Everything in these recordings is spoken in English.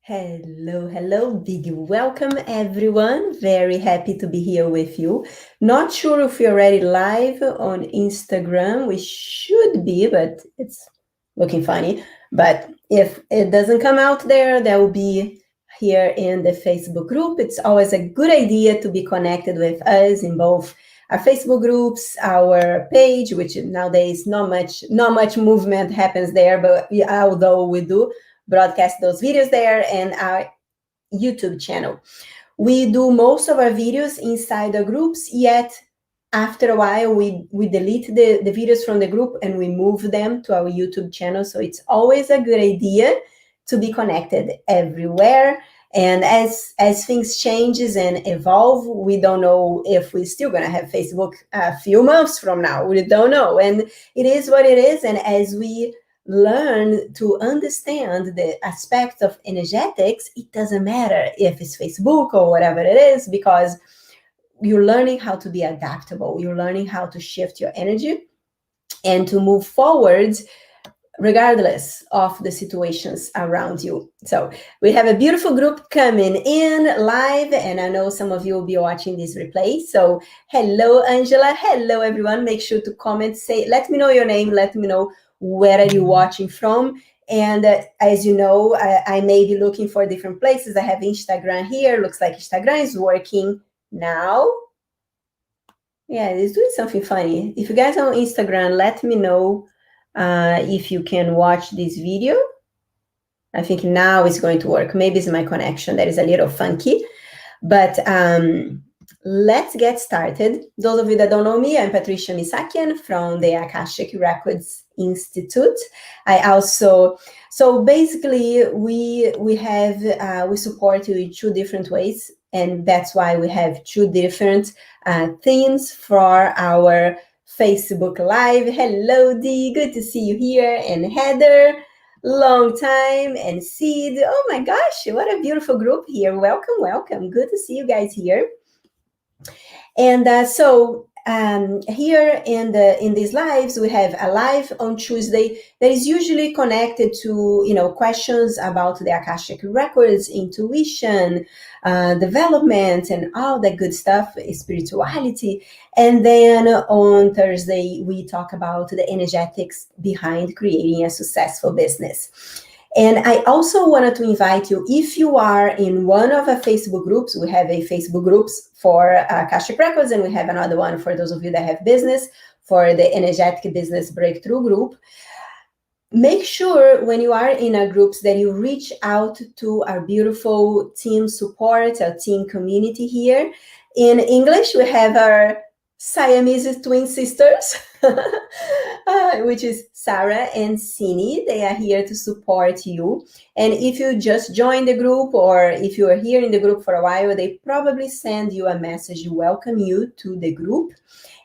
Hello, big welcome everyone. Very happy to be here with you. Not sure if we're already live on Instagram. We should be, but it's looking funny. But if it doesn't come out there, that will be here in the Facebook group. It's always a good idea to be connected with us in both our Facebook groups, our page, which nowadays not much movement happens there, but although we do broadcast those videos there, and our YouTube channel. We do most of our videos inside the groups, yet after a while we delete the videos from the group and we move them to our YouTube channel. So it's always a good idea to be connected everywhere. And as things changes and evolve, we don't know if we're still going to have Facebook a few months from now. We don't know. And it is what it is. And as we learn to understand the aspects of energetics, it doesn't matter if it's Facebook or whatever it is, because you're learning how to be adaptable. You're learning how to shift your energy and to move forward regardless of the situations around you. So we have a beautiful group coming in live, and I know some of you will be watching this replay. So hello, Angela. Hello, everyone. Make sure to comment, let me know your name, let me know where are you watching from. And as you know, I may be looking for different places. I have Instagram here. Looks like Instagram is working now. Yeah, it's doing something funny. If you guys are on Instagram, let me know if you can watch this video. I think now it's going to work. Maybe it's my connection that is a little funky. But let's get started. Those of you that don't know me, I'm Patricia Misakian from the Akashic Records Institute. So basically we support you in two different ways, and that's why we have two different themes for our Facebook Live. Hello, Dee, good to see you here, and Heather, long time, and Sid. Oh my gosh, what a beautiful group here. Welcome. Good to see you guys here. And here in these lives, we have a live on Tuesday that is usually connected to questions about the Akashic Records, intuition, development, and all that good stuff, spirituality. And then on Thursday, we talk about the energetics behind creating a successful business. And I also wanted to invite you, if you are in one of our Facebook groups, we have a Facebook groups for Akashic Records, and we have another one for those of you that have business, for the Energetic Business Breakthrough group. Make sure when you are in our groups that you reach out to our beautiful team support, our team community here. In English, we have our Siamese twin sisters, which is Sarah and Sini. They are here to support you. And if you just joined the group, or if you are here in the group for a while, they probably send you a message, welcome you to the group,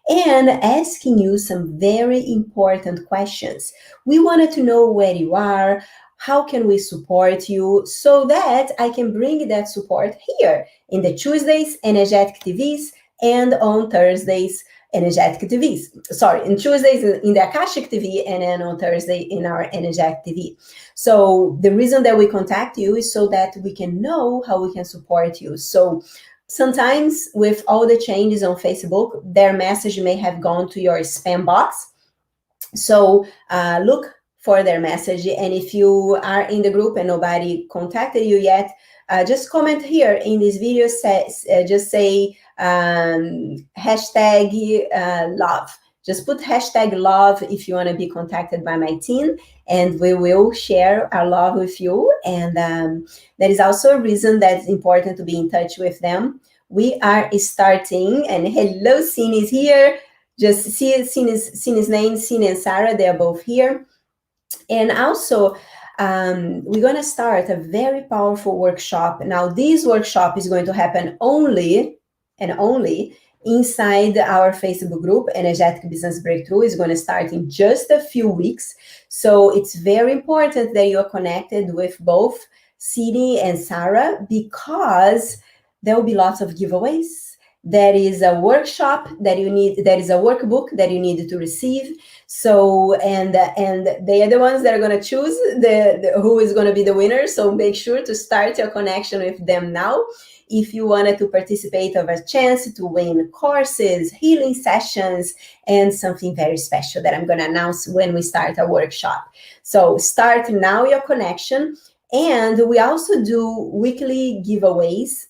and asking you some very important questions. We wanted to know where you are, how can we support you, so that I can bring that support here in the Tuesdays Energetic TVs, and on Thursdays, Energetic TVs. Sorry, in Tuesdays in the Akashic TV, and then on Thursday in our Energetic TV. So the reason that we contact you is so that we can know how we can support you. So sometimes with all the changes on Facebook, their message may have gone to your spam box. So look for their message. And if you are in the group and nobody contacted you yet, just comment here in this video, just say hashtag love. Just put hashtag love if you want to be contacted by my team, and we will share our love with you. And that is also a reason that it's important to be in touch with them. We are starting, and hello, Cine is here. Just see Cine's name, Cine and Sarah, they are both here. And also, we're going to start a very powerful workshop. Now, this workshop is going to happen only inside our Facebook group. Energetic Business Breakthrough is going to start in just a few weeks. So it's very important that you are connected with both Sidi and Sarah, because there will be lots of giveaways, There is a workshop that you need, there is a workbook that you need to receive. So, and they are the ones that are going to choose who is going to be the winner. So make sure to start your connection with them now. If you wanted to participate, of a chance to win courses, healing sessions, and something very special that I'm going to announce when we start a workshop. So start now your connection. And we also do weekly giveaways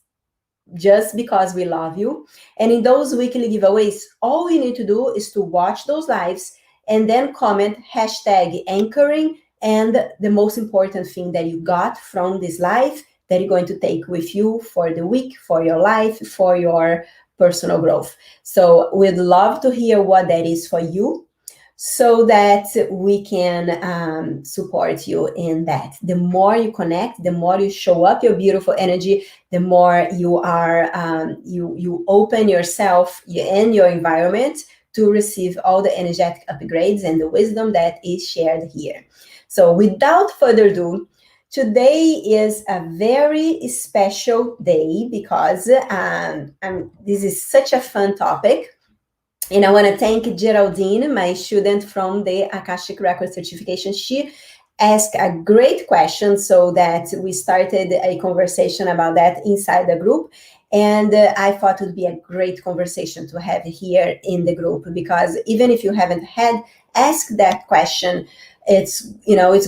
just because we love you. And in those weekly giveaways, all you need to do is to watch those lives and then comment #anchoring and the most important thing that you got from this live that you're going to take with you for the week, for your life, for your personal growth. So we'd love to hear what that is for you, so that we can support you in that. The more you connect, the more you show up your beautiful energy, the more you are you open yourself and your environment to receive all the energetic upgrades and the wisdom that is shared here. So without further ado, today is a very special day because this is such a fun topic. And I want to thank Geraldine, my student from the Akashic Records certification. She asked a great question, so that we started a conversation about that inside the group. And I thought it would be a great conversation to have here in the group, because even if you haven't had asked that question, it's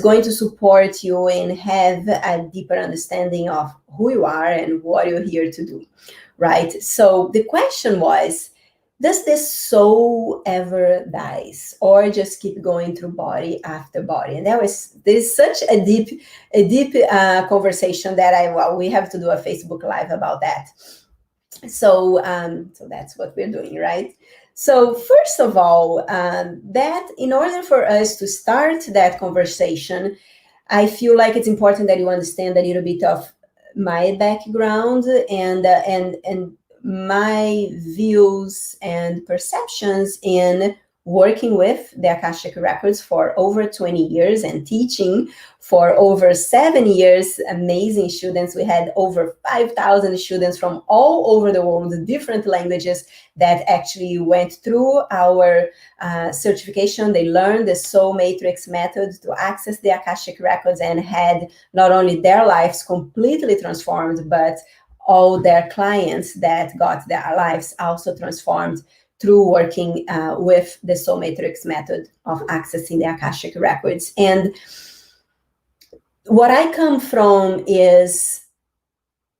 going to support you and have a deeper understanding of who you are and what you're here to do, right? So the question was, does this soul ever dies, or just keep going through body after body? And there's such a deep conversation that we have to do a Facebook Live about that. So that's what we're doing, right? So first of all, that in order for us to start that conversation, I feel like it's important that you understand a little bit of my background and my views and perceptions in working with the Akashic Records for over 20 years and teaching for over 7 years. Amazing students. We had over 5,000 students from all over the world, different languages, that actually went through our certification. They learned the Soul Matrix method to access the Akashic Records and had not only their lives completely transformed, but all their clients that got their lives also transformed through working with the Soul Matrix method of accessing the Akashic Records. And what I come from is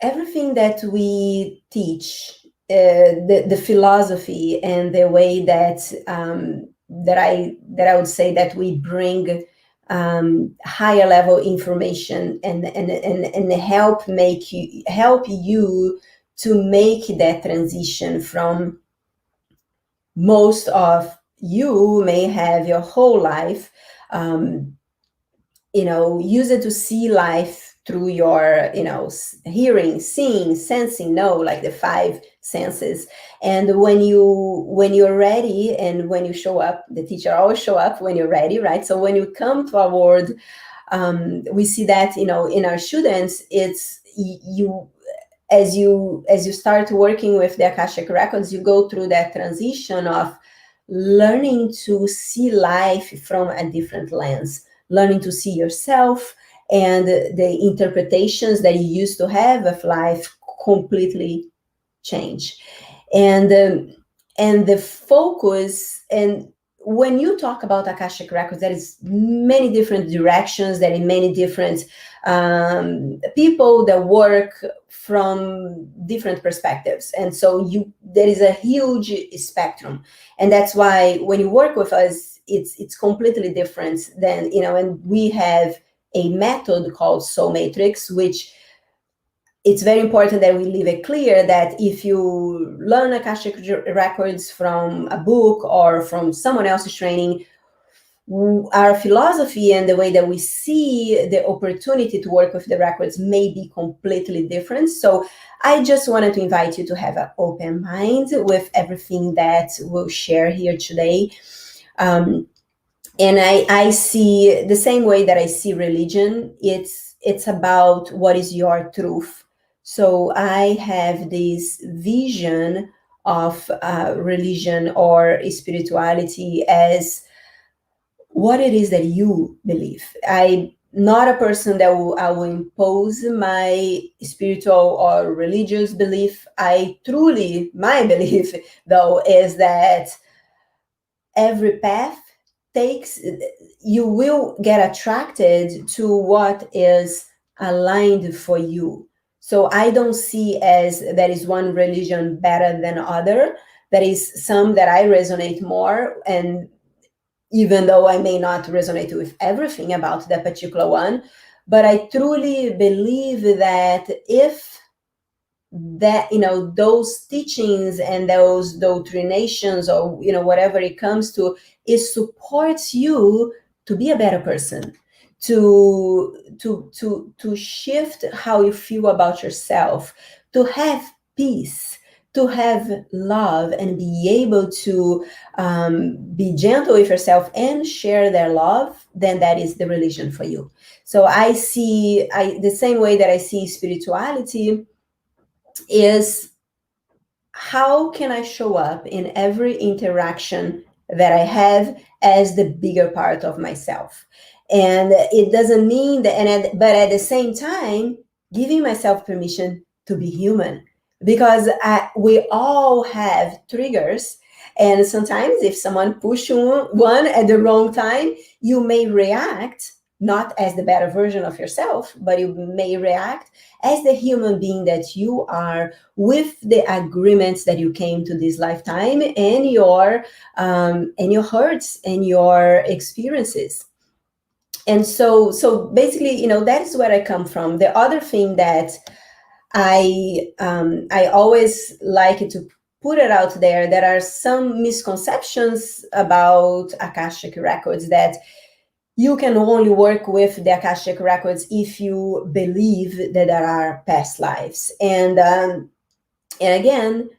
everything that we teach, the philosophy and the way that I would say that we bring higher level information and help you to make that transition from, most of you may have your whole life use it to see life through your hearing, seeing, sensing, like the 5 senses. And when you're ready, and when you show up, the teacher always show up when you're ready, right? So when you come to our world, we see that in our students, it's you as you start working with the Akashic Records, you go through that transition of learning to see life from a different lens, learning to see yourself and the interpretations that you used to have of life completely change. And the focus, and when you talk about Akashic Records, there is many different directions, there are many different people that work from different perspectives. And so there is a huge spectrum. And that's why when you work with us, it's completely different than, and we have a method called Soul Matrix, which it's very important that we leave it clear that if you learn Akashic Records from a book or from someone else's training, our philosophy and the way that we see the opportunity to work with the records may be completely different. So I just wanted to invite you to have an open mind with everything that we'll share here today. And I see the same way that I see religion. It's about what is your truth. So I have this vision of religion or spirituality as what it is that you believe. I'm not a person that I will impose my spiritual or religious belief. My belief though is that every path takes, you will get attracted to what is aligned for you. So I don't see as there is one religion better than other. There is some that I resonate more, and even though I may not resonate with everything about that particular one, but I truly believe that if that, those teachings and those doctrinations, or whatever it comes to, it supports you to be a better person, to shift how you feel about yourself, to have peace, to have love, and be able to be gentle with yourself and share their love, then that is the religion for you. So I see, the same way that I see spirituality is, how can I show up in every interaction that I have as the bigger part of myself? And it doesn't mean that, but at the same time, giving myself permission to be human, because we all have triggers. And sometimes if someone pushes one at the wrong time, you may react not as the better version of yourself, but you may react as the human being that you are, with the agreements that you came to this lifetime, and your hurts and your experiences. And so basically, that is where I come from. The other thing that I always like to put it out there, there are some misconceptions about Akashic Records, that you can only work with the Akashic Records if you believe that there are past lives. And again,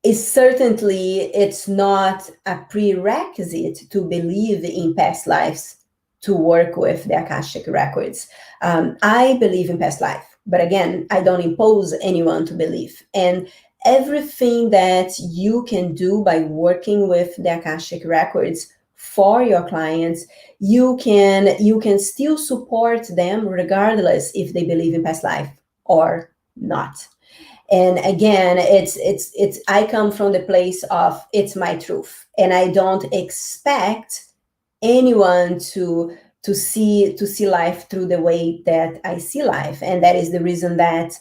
it's not a prerequisite to believe in past lives to work with the Akashic Records. I believe in past life, but again, I don't impose anyone to believe. And everything that you can do by working with the Akashic Records for your clients, you can still support them regardless if they believe in past life or not. And again, it's I come from the place of, it's my truth, and I don't expect anyone to see life through the way that I see life. And that is the reason that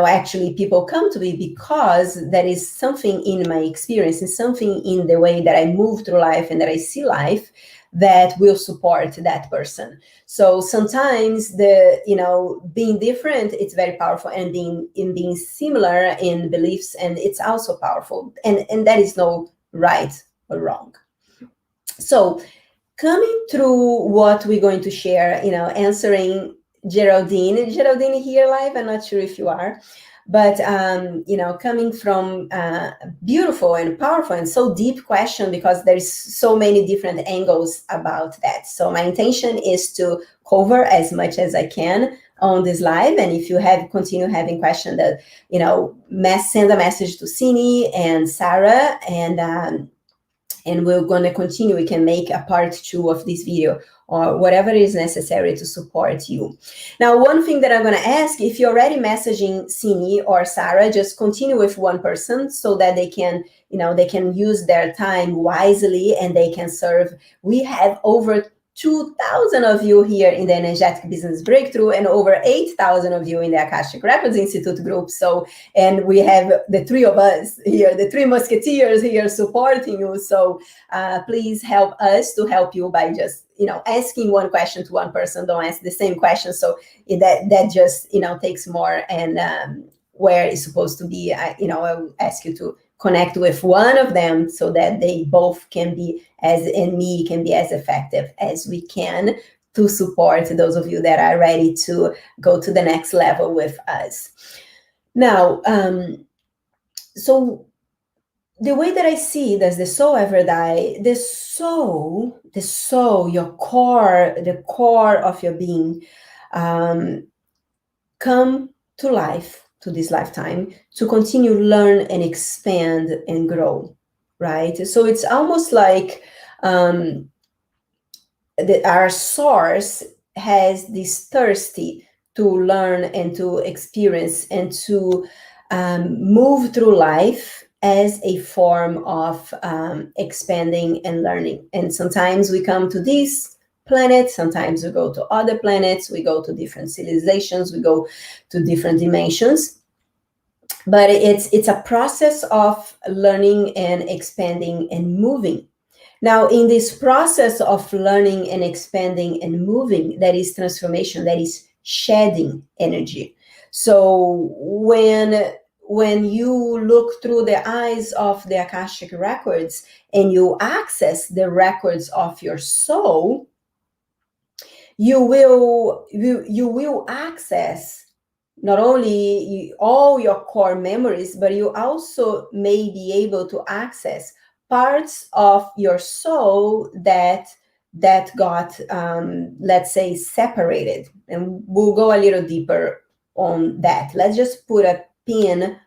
actually people come to me, because there is something in my experience and something in the way that I move through life and that I see life that will support that person. So sometimes being different, it's very powerful, and being similar in beliefs, and it's also powerful, and that is no right or wrong. So coming through what we're going to share, answering Geraldine here live. I'm not sure if you are, but coming from beautiful and powerful and so deep question, because there's so many different angles about that. So my intention is to cover as much as I can on this live. And if you continue having questions, that send a message to Cini and Sarah, and we're going to continue. We can make a part 2 of this video, or whatever is necessary to support you. Now, one thing that I'm going to ask, if you're already messaging Cini or Sarah, just continue with one person so that they can use their time wisely and they can serve. We have over 2,000 of you here in the Energetic Business Breakthrough, and over 8,000 of you in the Akashic Records Institute group. So, and we have the 3 of us here, the 3 musketeers here supporting you. So please help us to help you by just, asking one question to one person. Don't ask the same question. So that just, takes more, and where it's supposed to be, I will ask you to connect with one of them so that they both can be as effective as we can, to support those of you that are ready to go to the next level with us. Now, so the way that I see, does the soul ever die? The soul, your core, the core of your being, come to life to this lifetime to continue learn and expand and grow, right? So it's almost like our source has this thirsty to learn and to experience and to move through life as a form of expanding and learning. And sometimes we come to this planet, sometimes we go to other planets, we go to different civilizations, we go to different dimensions. But it's a process of learning and expanding and moving. Now, in this process of learning and expanding and moving, that is transformation, that is shedding energy. So when you look through the eyes of the Akashic Records and you access the records of your soul, you will access not only all your core memories, but you also may be able to access parts of your soul that got, let's say, separated. And we'll go a little deeper on that. Let's just put a pin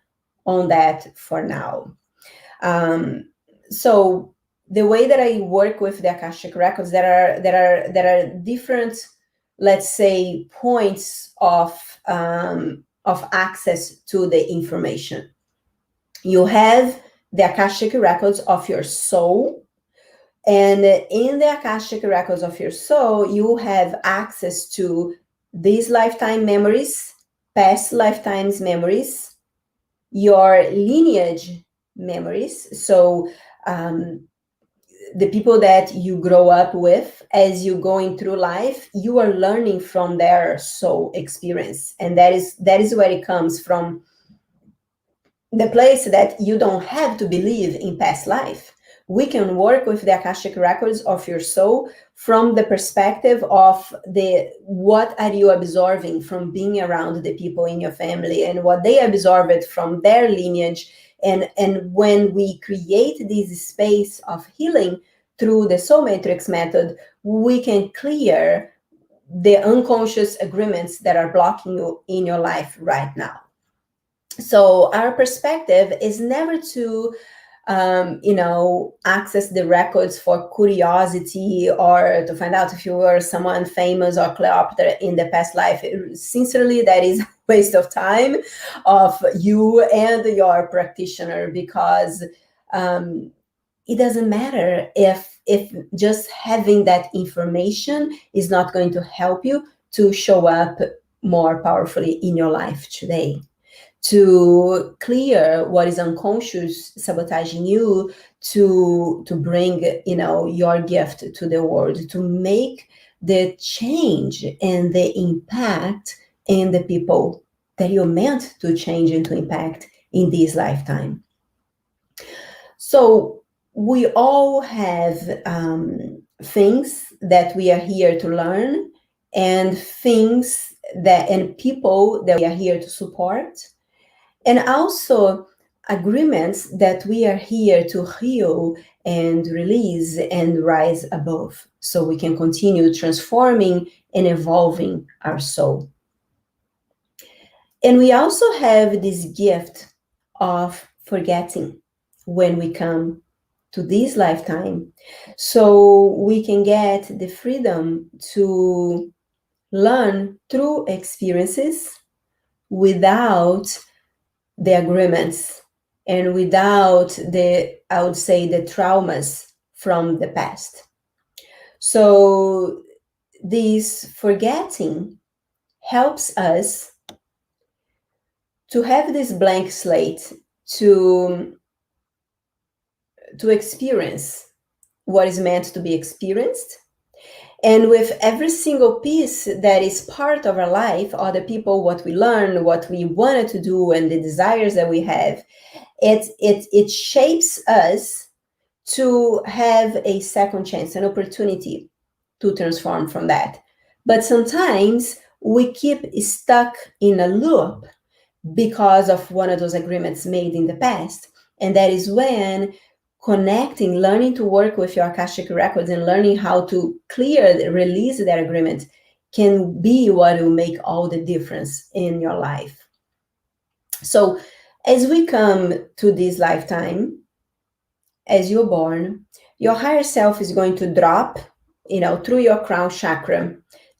on that for now. So the way that I work with the Akashic Records, there are different, let's say, points of access to the information. You have the Akashic Records of your soul, and in the Akashic Records of your soul, you have access to these lifetime memories, past lifetimes memories, your lineage memories. So the people that you grow up with as you're going through life, you are learning from their soul experience. And that is where it comes from, the place that you don't have to believe in past life. We can work with the Akashic Records of your soul from the perspective of what are you absorbing from being around the people in your family and what they absorbed from their lineage. And when we create this space of healing through the Soul Matrix method, we can clear the unconscious agreements that are blocking you in your life right now. So our perspective is never to access the records for curiosity or to find out if you were someone famous or Cleopatra in the past life. Sincerely, that is a waste of time of you and your practitioner, because it doesn't matter if just having that information is not going to help you to show up more powerfully in your life today, to clear what is unconscious sabotaging you, to bring your gift to the world, to make the change and the impact in the people that you're meant to change and to impact in this lifetime. So we all have things that we are here to learn, and people that we are here to support, and also agreements that we are here to heal and release and rise above, so we can continue transforming and evolving our soul. And we also have this gift of forgetting when we come to this lifetime, so we can get the freedom to learn through experiences without the agreements and without I would say, the traumas from the past. So this forgetting helps us to have this blank slate to experience what is meant to be experienced. And with every single piece that is part of our life, other people, what we learn, what we wanted to do, and the desires that we have, it shapes us to have a second chance, an opportunity to transform from that. But sometimes we keep stuck in a loop because of one of those agreements made in the past. And that is when connecting, learning to work with your Akashic Records and learning how to release that agreement can be what will make all the difference in your life. So as we come to this lifetime, as you're born, your higher self is going to drop, through your crown chakra,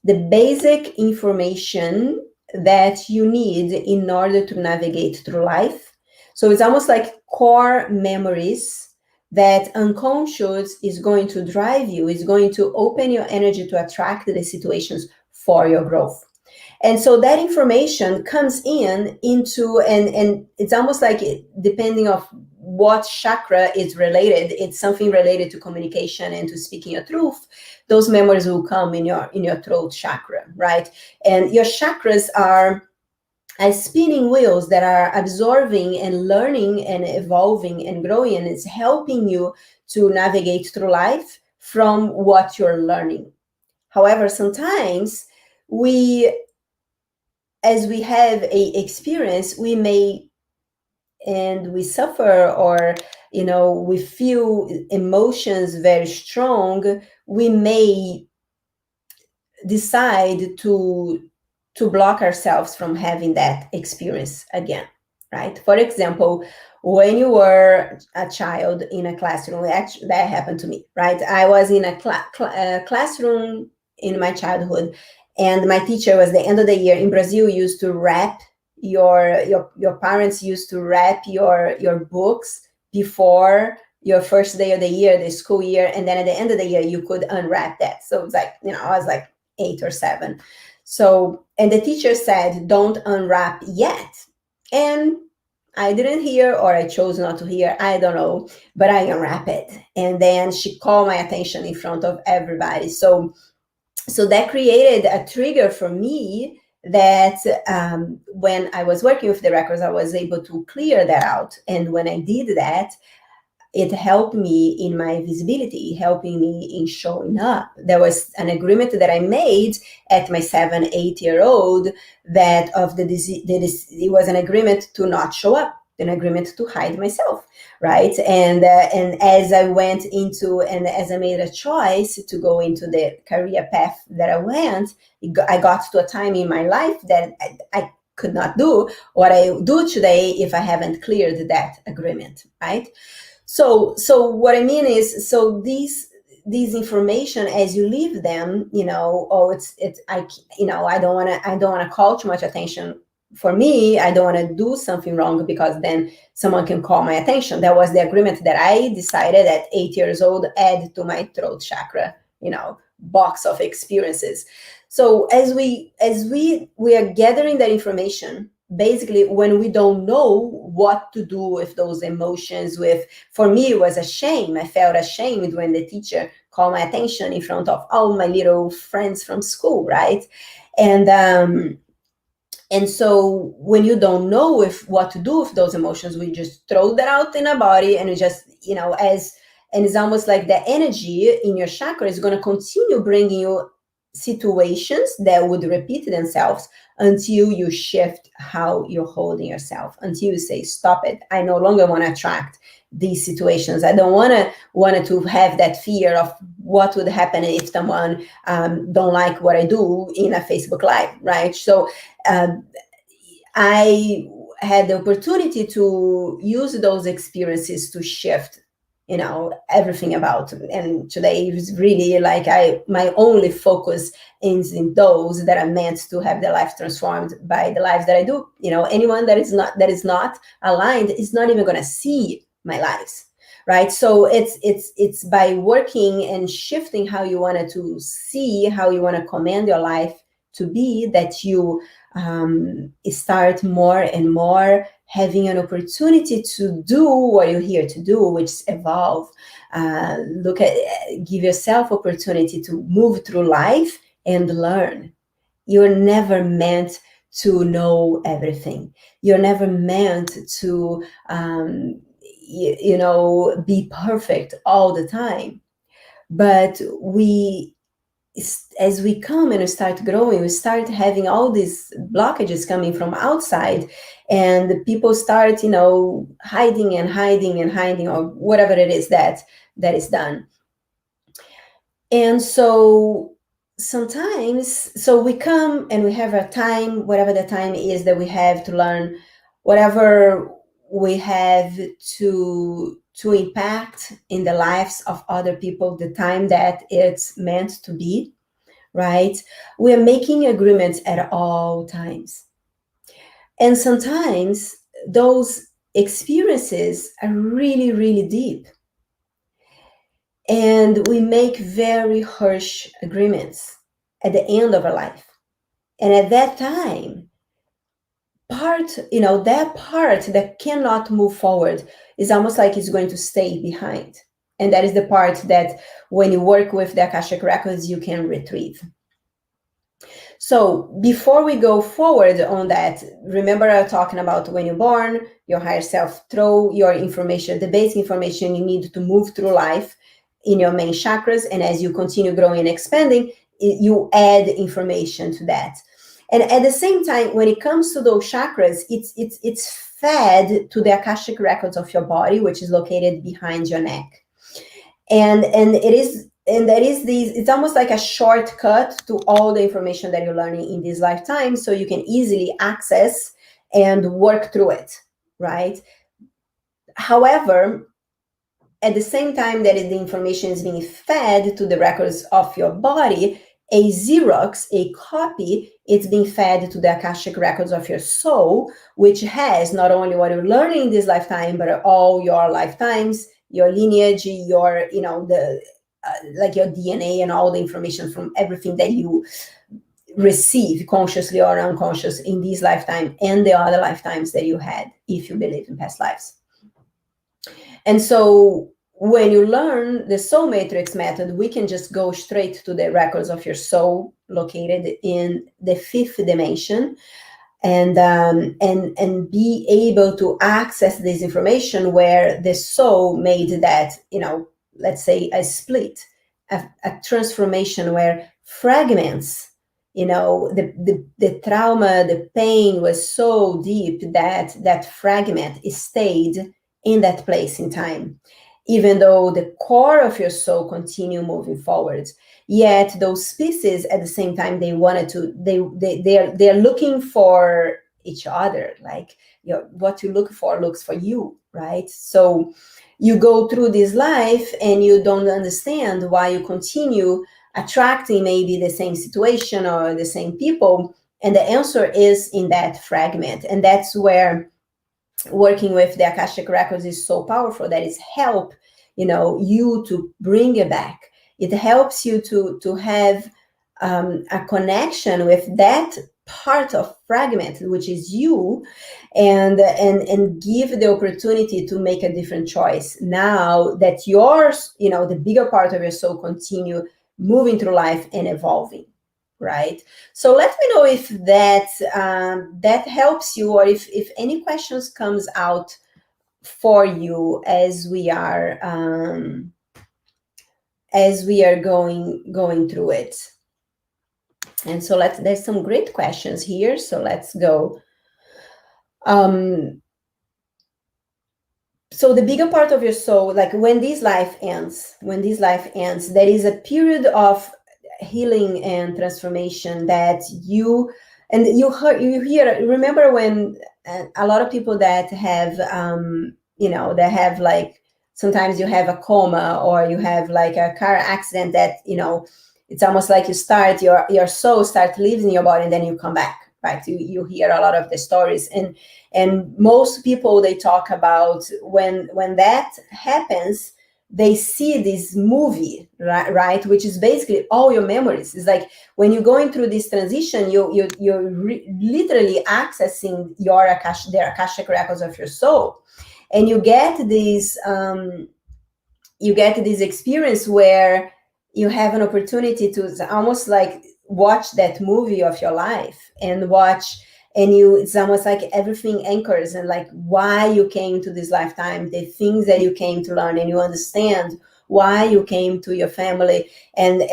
the basic information that you need in order to navigate through life. So it's almost like core memories that unconscious is going to drive you, is going to open your energy to attract the situations for your growth. And so that information comes into, and it's almost like depending of what chakra is related, it's something related to communication and to speaking your truth. Those memories will come in your throat chakra, right? And your chakras are as spinning wheels that are absorbing and learning and evolving and growing, and it's helping you to navigate through life from what you're learning. However, sometimes as we have a experience, we may, and we suffer, or we feel emotions very strong, we may decide to block ourselves from having that experience again, right? For example, when you were a child in a classroom, actually that happened to me, right? I was in a classroom in my childhood, and my teacher was the end of the year in Brazil used to wrap your parents used to wrap your books before your first day of the year, the school year, and then at the end of the year you could unwrap that. So it was like, I was like 8 or 7. So, and the teacher said, don't unwrap yet. And I didn't hear, or I chose not to hear, I don't know, but I unwrapped it. And then she called my attention in front of everybody. So that created a trigger for me that when I was working with the records, I was able to clear that out. And when I did that, it helped me in my visibility, helping me in showing up. There was an agreement that I made at my 7, 8-year-old that it was an agreement to not show up, an agreement to hide myself, right? And as I went into, and as I made a choice to go into the career path that I went, I got to a time in my life that I could not do what I do today if I haven't cleared that agreement, right? So what I mean is, so these information, as you leave them, I don't want to call too much attention. For me, I don't want to do something wrong because then someone can call my attention. That was the agreement that I decided at 8 years old, add to my throat chakra, box of experiences. So as we are gathering that information, basically when we don't know what to do with those emotions, for me it was a shame. I felt ashamed when the teacher called my attention in front of all my little friends from school, right? And so when you don't know what to do with those emotions, we just throw that out in our body, and we just, and it's almost like the energy in your chakra is going to continue bringing you situations that would repeat themselves until you shift how you're holding yourself, until you say, stop it. I no longer want to attract these situations. I don't want to have that fear of what would happen if someone don't like what I do in a Facebook Live, right? So I had the opportunity to use those experiences to shift everything about. And today is really like my only focus is in those that are meant to have their life transformed by the lives that I do. Anyone that is not aligned is not even going to see my lives, right? So it's by working and shifting how you wanted to see, how you want to command your life to be, that you start more and more having an opportunity to do what you're here to do, which is evolve. Give yourself opportunity to move through life and learn. You're never meant to know everything. You're never meant to, be perfect all the time. But as we come and we start growing, we start having all these blockages coming from outside, and people start, hiding and hiding and hiding, or whatever it is that is done. And so sometimes, we come and we have a time, whatever the time is that we have to learn whatever we have to impact in the lives of other people, the time that it's meant to be, right? We are making agreements at all times. And sometimes those experiences are really, really deep. And we make very harsh agreements at the end of our life. And at that time, that part that cannot move forward is almost like it's going to stay behind. And that is the part that when you work with the Akashic Records, you can retrieve. So before we go forward on that, remember I was talking about when you're born, your higher self throw your information, the basic information you need to move through life in your main chakras. And as you continue growing and expanding, you add information to that. And at the same time, when it comes to those chakras, it's fed to the Akashic Records of your body, which is located behind your neck. And there is these, it's almost like a shortcut to all the information that you're learning in this lifetime, so you can easily access and work through it, right? However, at the same time that the information is being fed to the records of your body, a Xerox, a copy, it's being fed to the Akashic Records of your soul, which has not only what you're learning in this lifetime, but all your lifetimes, your lineage, your, like your DNA and all the information from everything that you receive consciously or unconscious in this lifetime and the other lifetimes that you had, if you believe in past lives. And so when you learn the soul matrix method, we can just go straight to the records of your soul located in the fifth dimension, and be able to access this information where the soul made that, let's say a split, a transformation where fragments, the trauma, the pain was so deep that that fragment stayed in that place in time, even though the core of your soul continue moving forward. Yet those pieces at the same time, they wanted to, they're looking for each other. Like, what you look for looks for you, right? So you go through this life and you don't understand why you continue attracting maybe the same situation or the same people. And the answer is in that fragment. And that's where working with the Akashic Records is so powerful, that is help, you to bring it back. It helps you to have a connection with that part of fragment, which is you, and give the opportunity to make a different choice now that yours, the bigger part of your soul continue moving through life and evolving, right? So let me know if that helps you, or if any questions comes out for you as we are going through it. And so there's some great questions here, so let's go. So the bigger part of your soul, like when this life ends, there is a period of healing and transformation that you hear. Remember when a lot of people that have that have, like, sometimes you have a coma, or you have like a car accident that it's almost like you start your soul start leaving your body and then you come back, right? You hear a lot of the stories, and most people, they talk about when that happens, they see this movie, right? Which is basically all your memories. It's like when you're going through this transition, you're literally accessing their Akashic Records of your soul, and you get this experience where you have an opportunity to almost like watch that movie of your life, and it's almost like everything anchors, and like why you came to this lifetime, the things that you came to learn, and you understand why you came to your family, and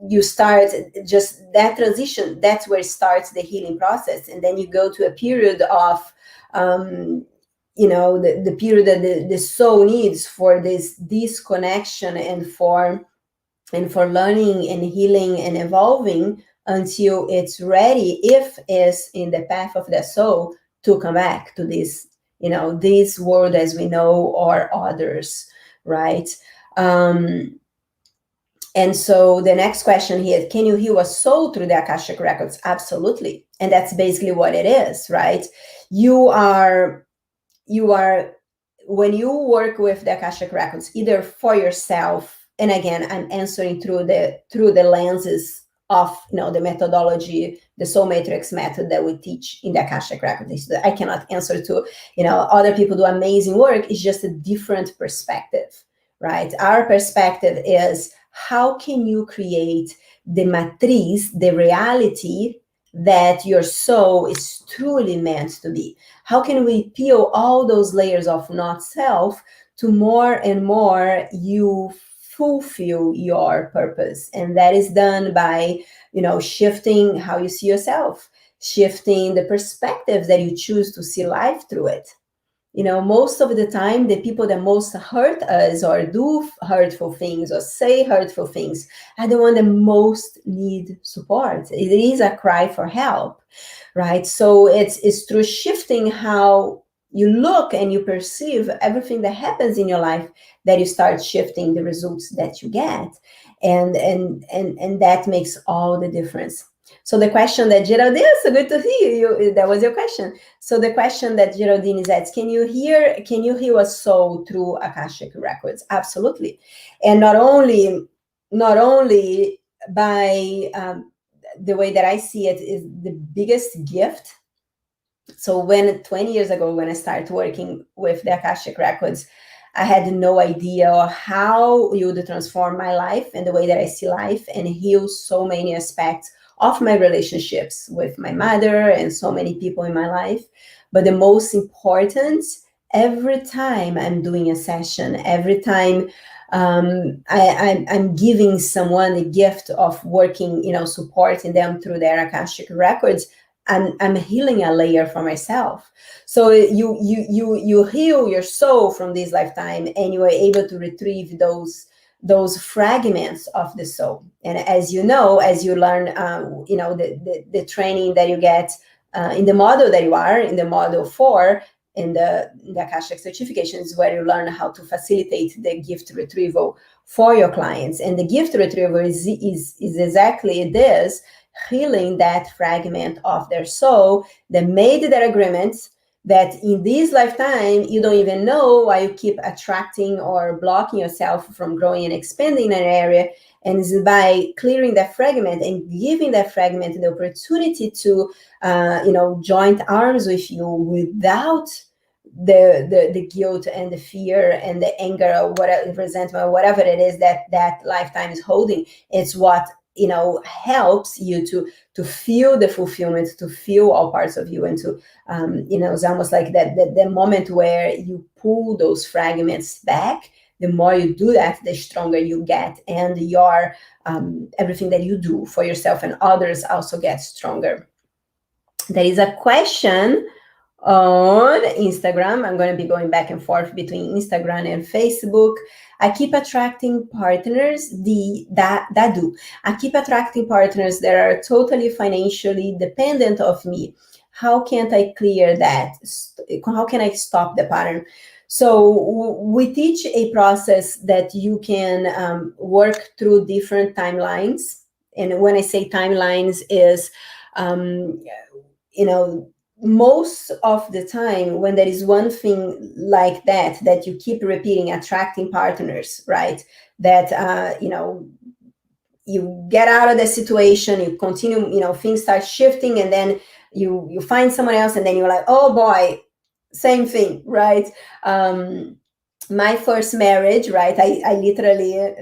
you start just that transition. That's where it starts the healing process. And then you go to a period of the period that the soul needs for this connection, and for learning and healing and evolving, until it's ready, if it's in the path of the soul, to come back to this, this world as we know, or others, right? And so the next question here, can you heal a soul through the Akashic Records? Absolutely. And that's basically what it is, right? You are, when you work with the Akashic Records, either for yourself, and again, I'm answering through the lenses of, the methodology, the Soul Matrix method that we teach in the Akashic Records. I cannot answer to, other people do amazing work. It's just a different perspective, right? Our perspective is, how can you create the matriz, the reality that your soul is truly meant to be? How can we peel all those layers of not self to more and more you fulfill your purpose? And that is done by, shifting how you see yourself, shifting the perspective that you choose to see life through it. Most of the time, the people that most hurt us or do hurtful things or say hurtful things are the one that most need support. It is a cry for help, right? So it's through shifting how you look and you perceive everything that happens in your life that you start shifting the results that you get. And that makes all the difference. So the question that Geraldine, so good to hear you. That was your question. So the question that Geraldine is asking, can you heal a soul through Akashic Records? Absolutely. And not only by the way that I see it is the biggest gift. So 20 years ago, when I started working with the Akashic Records, I had no idea how you would transform my life and the way that I see life and heal so many aspects of my relationships with my mother and so many people in my life. But the most important, every time I'm doing a session, every time I'm giving someone the gift of working, supporting them through their Akashic Records, I'm healing a layer for myself. So you heal your soul from this lifetime, and you are able to retrieve those fragments of the soul. And as you learn, the training that you get in the model that you are, in the model 4, in the Akashic certification, is where you learn how to facilitate the gift retrieval for your clients. And the gift retrieval is exactly this, healing that fragment of their soul that made their agreements that in this lifetime, you don't even know why you keep attracting or blocking yourself from growing and expanding in an area. And it's by clearing that fragment and giving that fragment the opportunity to, join arms with you without the guilt and the fear and the anger or whatever, resentment, or whatever it is that lifetime is holding. It's what helps you to feel the fulfillment, to feel all parts of you, and to it's almost like the moment where you pull those fragments back. The more you do that, the stronger you get, and your everything that you do for yourself and others also gets stronger. There is a question on Instagram. I'm going to be going back and forth between Instagram and Facebook. I keep attracting partners I keep attracting partners that are totally financially dependent of me. How can't I clear that? How can I stop the pattern? So we teach a process that you can work through different timelines. And when I say timelines is, most of the time when there is one thing like that you keep repeating, attracting partners, right? That, you get out of the situation, you continue, things start shifting, and then you find someone else, and then you're like, oh boy, same thing, right? My first marriage, right? I literally,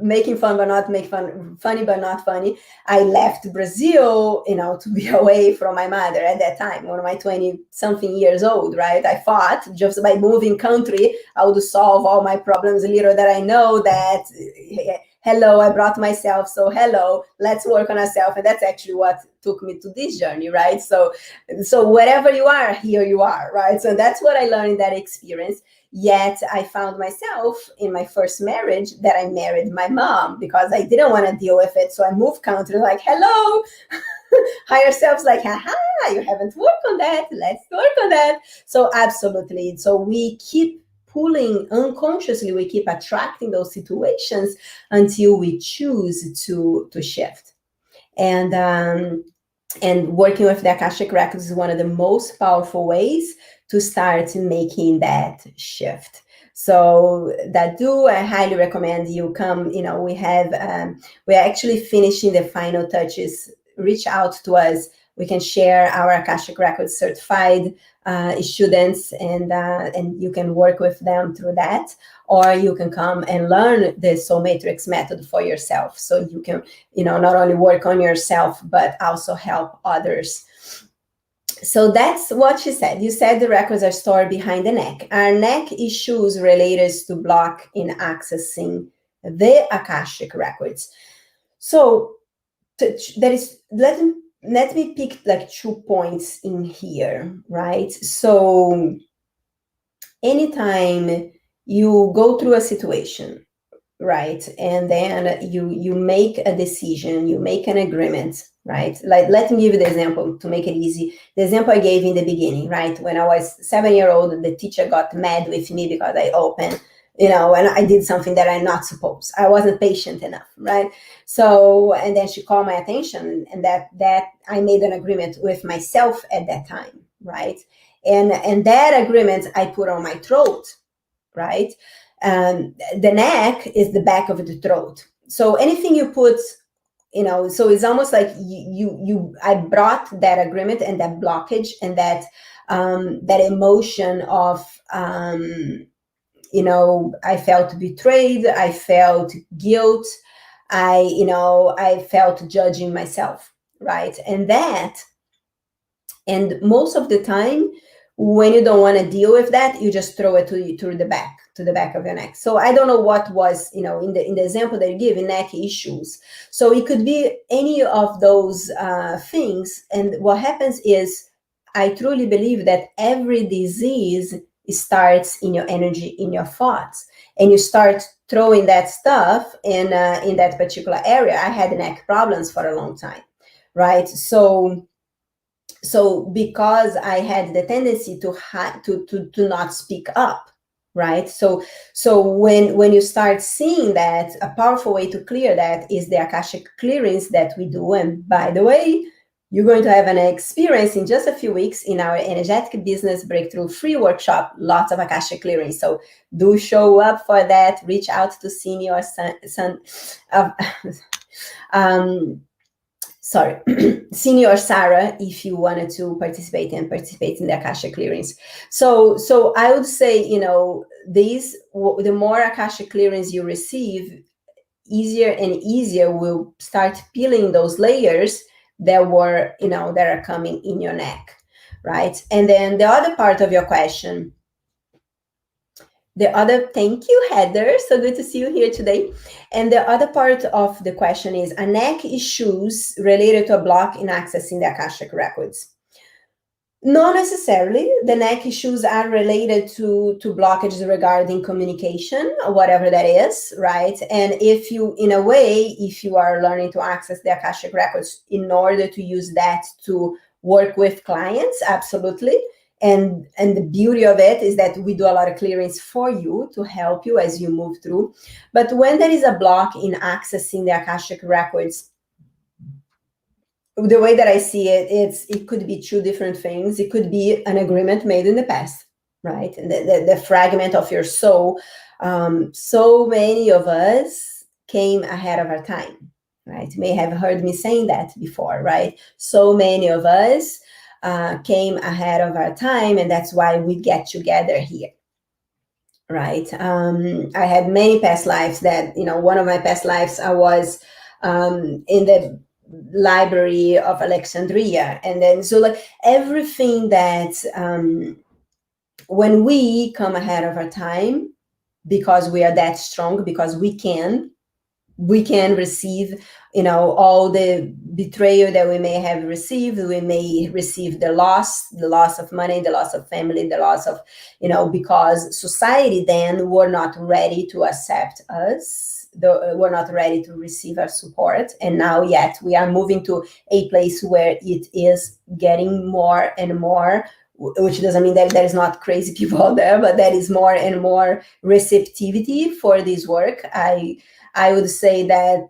making fun but not make fun, funny but not funny. I left Brazil, to be away from my mother at that time, one of my 20-something years old, right? I thought just by moving country, I would solve all my problems. Little that I know that, hello, I brought myself, so hello, let's work on ourselves. And that's actually what took me to this journey, right? So wherever you are, here you are, right? So that's what I learned in that experience. Yet I found myself in my first marriage that I married my mom because I didn't want to deal with it. So I moved country like, hello, higher selves like, haha, you haven't worked on that, let's work on that. So absolutely. So we keep pulling unconsciously, we keep attracting those situations until we choose to shift. And working with the Akashic Records is one of the most powerful ways to start making that shift. So that I highly recommend you come. We're actually finishing the final touches. Reach out to us. We can share our Akashic Records certified students, and you can work with them through that, or you can come and learn the Soul Matrix method for yourself, so you can not only work on yourself but also help others. So that's what she said. You said the records are stored behind the neck. Our neck issues related to block in accessing the Akashic Records. So there is, let me pick like 2 points in here, right? So anytime you go through a situation, right, and then you make a decision, you make an agreement, right? Like, let me give you the example to make it easy. The example I gave in the beginning, right? When I was 7-year-old, the teacher got mad with me because I opened, and I did something that I'm not supposed. I wasn't patient enough, right? So, and then she called my attention, and that I made an agreement with myself at that time, right? And that agreement I put on my throat, right? The neck is the back of the throat. So anything you put, so it's almost like I brought that agreement and that blockage and that emotion of, I felt betrayed, I felt guilt, I felt judging myself, right? And most of the time, when you don't want to deal with that, you just throw it to the back of your neck. So I don't know what was, in the example that you give, in neck issues. So it could be any of those things. And what happens is, I truly believe that every disease starts in your energy, in your thoughts, and you start throwing that stuff in that particular area. I had neck problems for a long time, right? So because I had the tendency to not speak up, right? So when you start seeing that, a powerful way to clear that is the Akashic clearings that we do. And by the way, you're going to have an experience in just a few weeks in our Energetic Business Breakthrough free workshop, lots of Akashic clearings. So do show up for that. Reach out to Senior Senior Sarah, if you wanted to participate in the Akashic clearings. So I would say, the more Akashic clearings you receive, easier and easier will start peeling those layers that are coming in your neck, right? And then the other part of your question, thank you, Heather. So good to see you here today. And the other part of the question is, are neck issues related to a block in accessing the Akashic Records? Not necessarily. The neck issues are related to blockages regarding communication, or whatever that is, right? And if you are learning to access the Akashic Records in order to use that to work with clients, absolutely. And the beauty of it is that we do a lot of clearings for you to help you as you move through. But when there is a block in accessing the Akashic Records, the way that I see it, it could be two different things. It could be an agreement made in the past, right? And the fragment of your soul. So many of us came ahead of our time, right? You may have heard me saying that before, right? So many of us came ahead of our time, and that's why we get together here, right? I had many past lives that, one of my past lives, I was in the Library of Alexandria. And then, so like everything that, when we come ahead of our time, because we are that strong, because we can receive, all the betrayal that we may have received. We may receive the loss of money, the loss of family, the loss of, because society then were not ready to accept us were not ready to receive our support. And now yet we are moving to a place where it is getting more and more, which doesn't mean that there is not crazy people out there, but there is more and more receptivity for this work. I would say that,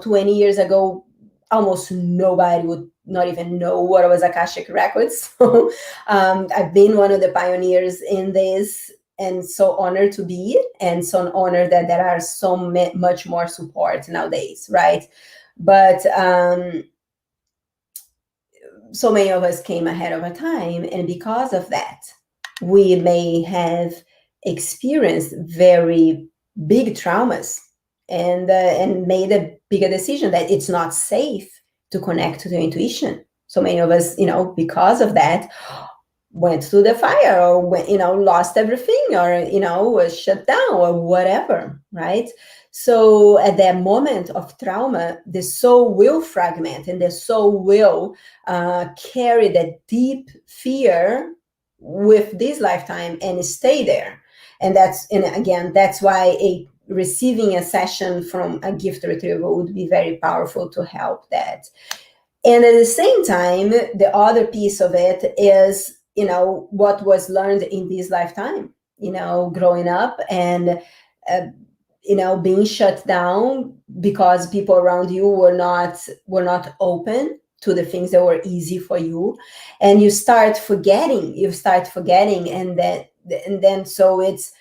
20 years ago, almost nobody would not even know what was Akashic Records. So I've been one of the pioneers in this, and so honored to be, and so honored that there are so much more support nowadays, right? But so many of us came ahead of our time, and because of that, we may have experienced very big traumas, and made a bigger decision that it's not safe to connect to the intuition. So many of us, because of that, went through the fire, or lost everything, or was shut down, or whatever, right? So at that moment of trauma, the soul will fragment, and the soul will carry that deep fear with this lifetime and stay there. And that's why receiving a session from a gift retriever would be very powerful to help that. And at the same time, the other piece of it is, what was learned in this lifetime, growing up and, being shut down because people around you were not open to the things that were easy for you. And you start forgetting, and then so it's,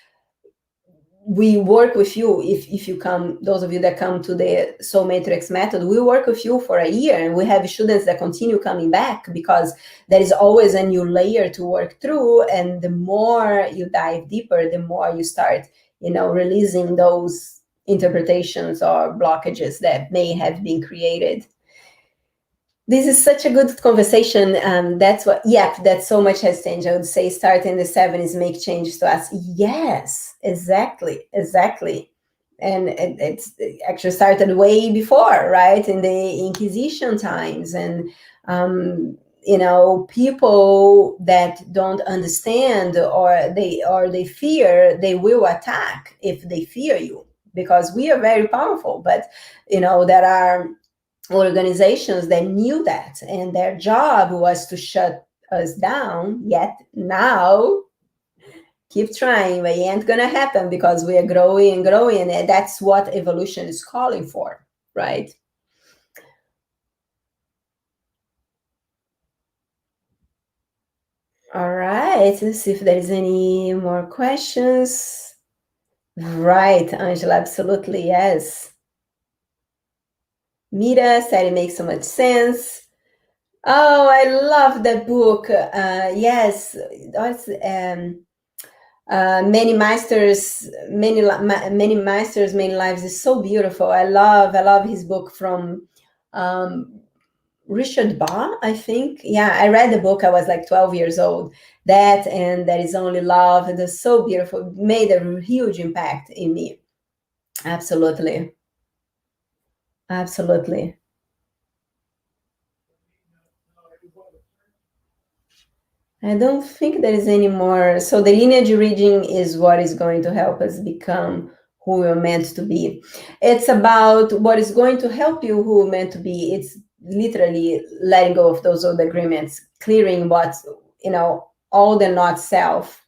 we work with you. If you come, those of you that come to the Soul Matrix method, we work with you for a year, and we have students that continue coming back because there is always a new layer to work through. And the more you dive deeper, the more you start, releasing those interpretations or blockages that may have been created. This is such a good conversation. That so much has changed. I would say starting in the 70s make changes to us. Yes, exactly. And it's actually started way before, right? In the Inquisition times. And, people that don't understand or they fear, they will attack if they fear you, because we are very powerful. But, there are organizations that knew that, and their job was to shut us down. Yet now, keep trying, but it ain't gonna happen, because we are growing and growing, and that's what evolution is calling for, right? All right, let's see if there is any more questions. Right, Angela, absolutely, yes. Mira said it makes so much sense. Oh, I love that book. Yes, that's many masters, many masters, many lives is so beautiful. I love his book from Richard Bach, I think. Yeah, I read the book. I was like 12 years old. That, and There Is Only Love, and it's so beautiful. It made a huge impact in me. Absolutely. I don't think there is any more. So the lineage reading is what is going to help us become who we're meant to be. It's about what is going to help you who we're meant to be. It's literally letting go of those old agreements, clearing what's, all the not self.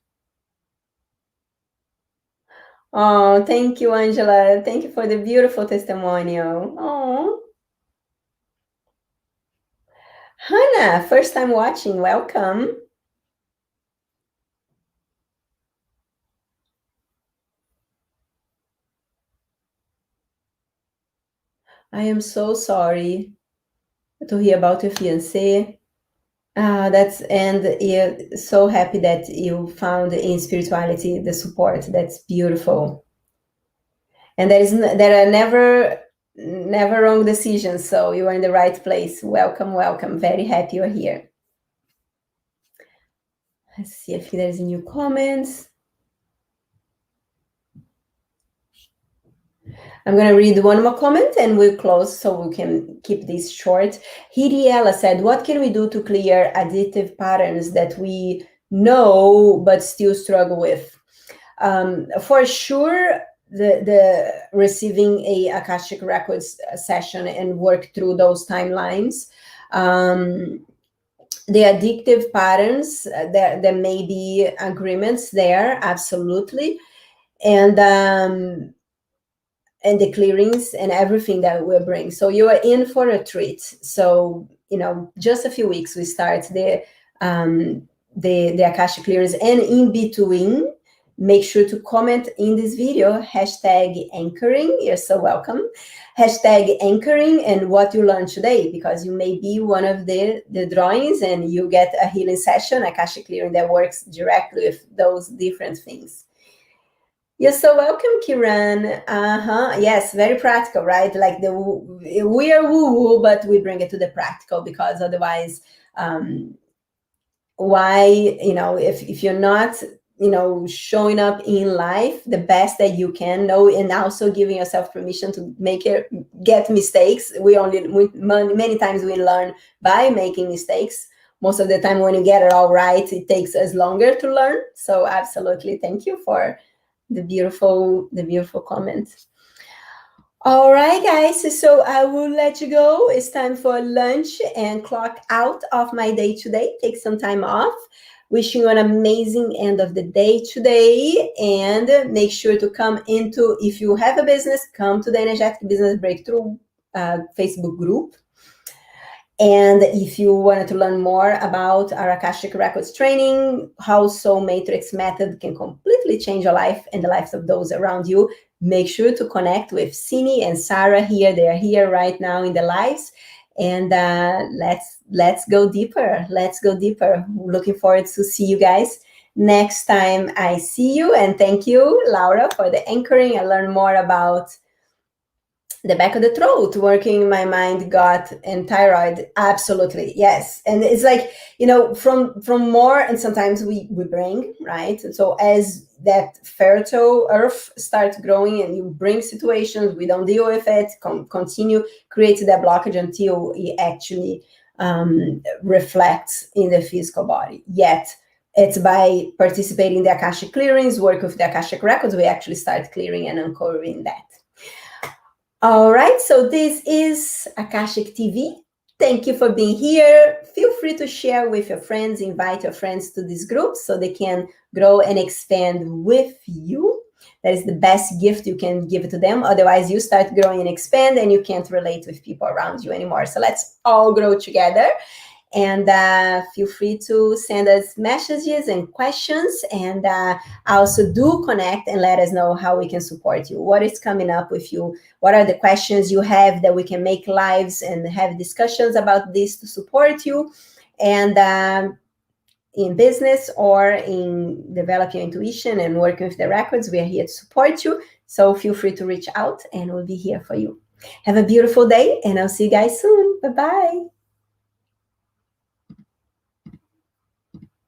Oh, thank you, Angela. Thank you for the beautiful testimonial. Oh, Hannah, first time watching. Welcome. I am so sorry to hear about your fiancé. You're so happy that you found in spirituality the support. That's beautiful. And there are never wrong decisions. So you are in the right place. Welcome. Very happy you're here. Let's see if there's new comments. I'm going to read one more comment and we'll close so we can keep this short. Hiriela said, what can we do to clear addictive patterns that we know but still struggle with? For sure, the receiving a Akashic Records session and work through those timelines. The addictive patterns, there may be agreements there, absolutely, and the clearings and everything that will bring. So you are in for a treat. So, just a few weeks we start the Akashic clearings, and in between, make sure to comment in this video, #anchoring. You're so welcome. #anchoring and what you learned today, because you may be one of the drawings and you get a healing session, Akashic clearing that works directly with those different things. You're so welcome, Kiran. Yes, very practical, right? Like we are woo-woo, but we bring it to the practical, because otherwise, why, if you're not, showing up in life the best that you can know, and also giving yourself permission to get mistakes. Many times we learn by making mistakes. Most of the time when you get it all right, it takes us longer to learn. So absolutely, thank you for the beautiful comment. All right, guys, so I will let you go. It's time for lunch and clock out of my day today. Take some time off. Wishing you an amazing end of the day today, and make sure to come into, if you have a business, come to the Energetic Business Breakthrough Facebook group. And if you wanted to learn more about our Akashic Records training, how Soul Matrix method can completely change your life and the lives of those around you, make sure to connect with Sini and Sarah here. They are here right now in the lives. And let's go deeper. Let's go deeper. Looking forward to see you guys next time I see you. And thank you, Laura, for the anchoring. I learned more about the back of the throat, working my mind, gut, and thyroid. Absolutely, yes. And it's like, from more, and sometimes we bring, right? And so as that fertile earth starts growing and you bring situations, we don't deal with it, continue, create that blockage until it actually reflects in the physical body. Yet, it's by participating in the Akashic clearings, work with the Akashic Records, we actually start clearing and uncovering that. All right, so this is Akashic TV. Thank you for being here. Feel free to share with your friends, invite your friends to this group so they can grow and expand with you. That is the best gift you can give to them. Otherwise, you start growing and expand and you can't relate with people around you anymore. So let's all grow together. And feel free to send us messages and questions, and also do connect and let us know how we can support you. What is coming up with you? What are the questions you have that we can make lives and have discussions about this to support you? And in business or in developing your intuition and working with the records, we are here to support you. So feel free to reach out and we'll be here for you. Have a beautiful day, and I'll see you guys soon. Bye-bye.